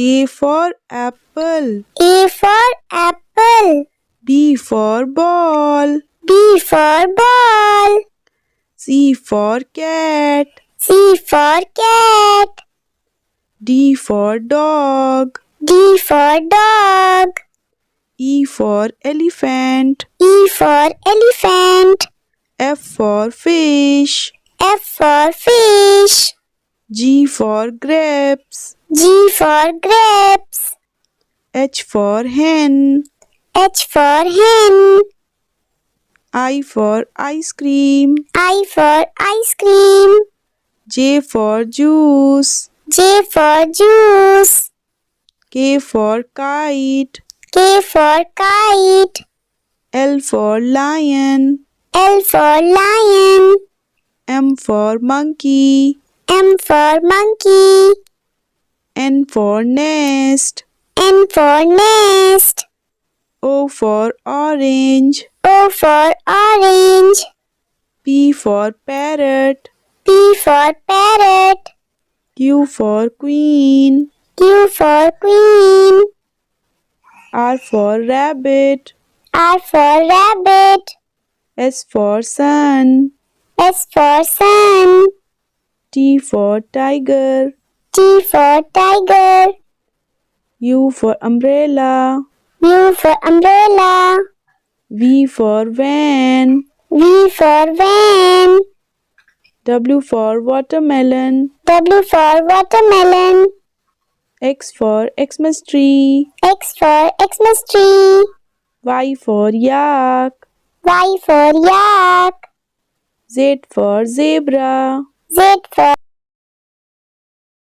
A for apple. A for apple. B for ball. B for ball. C for cat. C for cat. D for dog. D for dog. E for elephant. E for elephant. F for fish. F for fish. G for grapes. G for grapes. H for hen. H for hen. I for ice cream. I for ice cream. J for juice. J for juice. K for kite. K for kite. L for lion. L for lion. M for monkey. M for monkey. N for nest. N for nest. O for orange. O for orange. P for parrot. P for parrot. Q for queen. Q for queen. R for rabbit. R for rabbit. S for sun. S for sun. T for tiger. T for tiger. U for umbrella. U for umbrella. V for van. V for van. W for watermelon. W for watermelon. X for Xmas tree. X for Xmas tree. Y for yak. Y for yak. Z for zebra. Z for